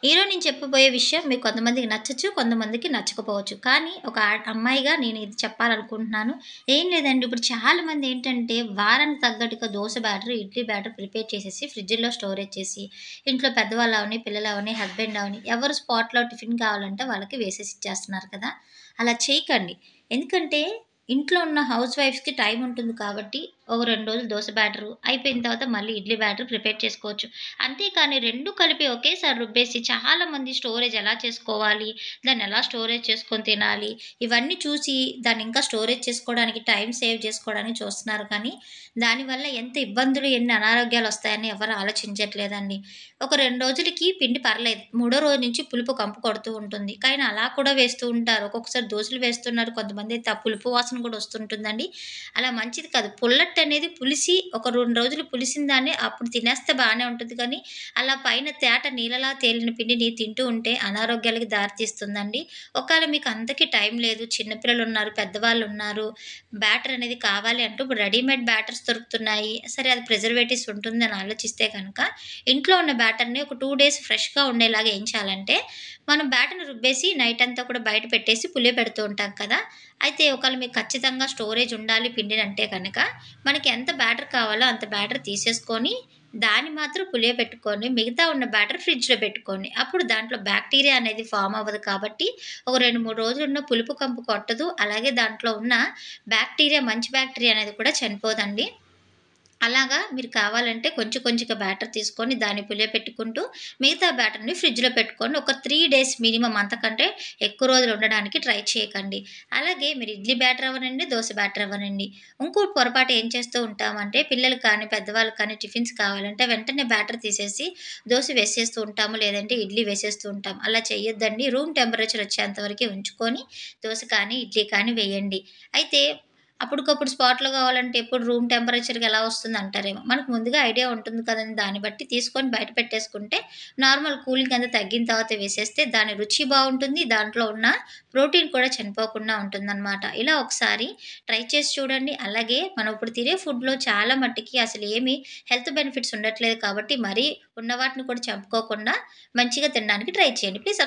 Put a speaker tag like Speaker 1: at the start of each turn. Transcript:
Speaker 1: ఈరోజు నేను చెప్పబోయే విషయం మీకు కొంతమందికి నచ్చొచ్చు, కొంతమందికి నచ్చకపోవచ్చు. కానీ ఒక అమ్మాయిగా నేను ఇది చెప్పాలనుకుంటున్నాను. ఏం లేదండి, ఇప్పుడు చాలామంది ఏంటంటే వారానికి తగ్గట్టుగా dosa batter, idli batter prepare చేసేసి ఫ్రిడ్జ్‌లో స్టోరేజ్ చేసి ఇంట్లో పెద్దవాళ్ళవని, పిల్లలవని, హస్బెండ్ అవని ఎవరు స్పాట్‌లో టిఫిన్ కావాలంటే వాళ్ళకి వేసేసి ఇచ్చేస్తున్నారు కదా! అలా చేయకండి. ఎందుకంటే ఇంట్లో ఉన్న హౌస్ వైఫ్స్‌కి టైం ఉంటుంది కాబట్టి ఒక 2 రోజులు దోస బ్యాటరు అయిపోయిన తర్వాత మళ్ళీ ఇడ్లీ బ్యాటర్ ప్రిపేర్ చేసుకోవచ్చు. అంతేకాని 2 కలిపి ఒకేసారి రుబ్బేసి చాలామంది స్టోరేజ్ ఎలా చేసుకోవాలి? దాన్నెలా స్టోరేజ్ చేసుకొని తినాలి? ఇవన్నీ చూసి దాన్ని ఇంకా స్టోరేజ్ చేసుకోవడానికి, టైం సేవ్ చేసుకోవడానికి చూస్తున్నారు కానీ, దానివల్ల ఎంత ఇబ్బందులు, ఎన్ని అనారోగ్యాలొస్తాయని ఎవరు ఆలోచించట్లేదండి. ఒక 2 రోజులకి పిండి పర్లేదు. మూడో రోజు నుంచి పులుపు కంపు కొడుతూ ఉంటుంది. కానీ అలా కూడా వేస్తూ ఉంటారు. ఒక్కొక్కసారి దోసలు వేస్తున్నారు. కొంతమందైతే ఆ పులుపు వాసన కూడా వస్తుంటుందండి. అలా మంచిది కాదు. పుల్లట్టనేది పులిసి ఒక 2 రోజులు పులిసిన దాన్ని అప్పుడు తినేస్తే బానే ఉంటది కానీ, అలా పైన తేట నీళ్ళలా తేలిన పిండిని తింటూ ఉంటే అనారోగ్యాలకి దారితీస్తుందండి. ఒకేళ మీకు అంతకి టైం లేదు, చిన్న పిల్లలున్నారు, పెద్దవాళ్ళున్నారు, బ్యాటర్ అనేది కావాలి అంటూ ఇప్పుడు రెడీమేడ్ బ్యాటర్స్ దొరుకుతున్నాయి. సరే అది ప్రిజర్వేటివ్స్ ఉంటుందని ఆలోచిస్తే గనక, ఇంట్లో ఉన్న బ్యాటర్‌ని ఒక 2 డేస్ ఫ్రెష్‌గా ఉండేలాగా ఏం చేయాలంటే, మనం బ్యాటర్‌ని రుబ్బేసి నైట్ అంతా కూడా బయట పెట్టేసి పులియబెడుతూ ఉంటాం కదా! అయితే ఒకవేళ మీకు ఖచ్చితంగా స్టోరేజ్ ఉండాలి పిండినంటే గనక, మనకి ఎంత బ్యాటర్ కావాలో అంత బ్యాటర్ తీసేసుకొని, దాన్ని మాత్రం పులియబెట్టుకొని, మిగతా ఉన్న బ్యాటర్ ఫ్రిడ్జ్‌లో పెట్టుకోండి. అప్పుడు దాంట్లో బాక్టీరియా అనేది ఫార్మ్ అవ్వదు కాబట్టి, ఒక 2, 3 రోజులున్న పులుపు కంపు కొట్టదు. అలాగే దాంట్లో ఉన్న బాక్టీరియా, మంచి బాక్టీరియా అనేది కూడా చనిపోదండి. అలాగా మీరు కావాలంటే కొంచెం కొంచెంగా బ్యాటర్ తీసుకొని దాన్ని పులియబెట్టుకుంటూ, మిగతా బ్యాటర్‌ని ఫ్రిడ్జ్‌లో పెట్టుకొని ఒక 3 డేస్ మినిమమ్, అంతకంటే ఎక్కువ రోజులు ఉండడానికి ట్రై చేయకండి. అలాగే మీరు ఇడ్లీ బ్యాటర్ అవ్వనండి, దోస బ్యాటర్ అవ్వనండి. ఇంకో పొరపాటు ఏం చేస్తూ ఉంటామంటే పిల్లలకి కానీ, పెద్దవాళ్ళకి కానీ టిఫిన్స్ కావాలంటే వెంటనే బ్యాటర్ తీసేసి దోస వేసేస్తూ ఉంటాము. లేదంటే ఇడ్లీ వేసేస్తూ ఉంటాం. అలా చేయొద్దండి. రూమ్ టెంపరేచర్ వచ్చేంత వరకే ఉంచుకొని దోస కానీ, ఇడ్లీ కానీ వేయండి. అయితే అప్పటికప్పుడు స్పాట్‌లో కావాలంటే ఎప్పుడు రూమ్ టెంపరేచర్‌కి ఎలా వస్తుందంటారేమో! మనకు ముందుగా ఐడియా ఉంటుంది కదండీ! దాన్ని బట్టి తీసుకొని బయట పెట్టేసుకుంటే నార్మల్ కూలింగ్ అంతా తగ్గిన తర్వాత వేసేస్తే దాని రుచి బావుంటుంది. దాంట్లో ఉన్న ప్రోటీన్ కూడా చనిపోకుండా ఉంటుందనమాట. ఇలా ఒకసారి ట్రై చేసి చూడండి. అలాగే మనం ఇప్పుడు తినే ఫుడ్‌లో చాలా మట్టికి అసలు ఏమి హెల్త్ బెనిఫిట్స్ ఉండట్లేదు కాబట్టి మరీ ఉన్న వాటిని కూడా చంపుకోకుండా మంచిగా తినడానికి ట్రై చేయండి. ప్లీజ్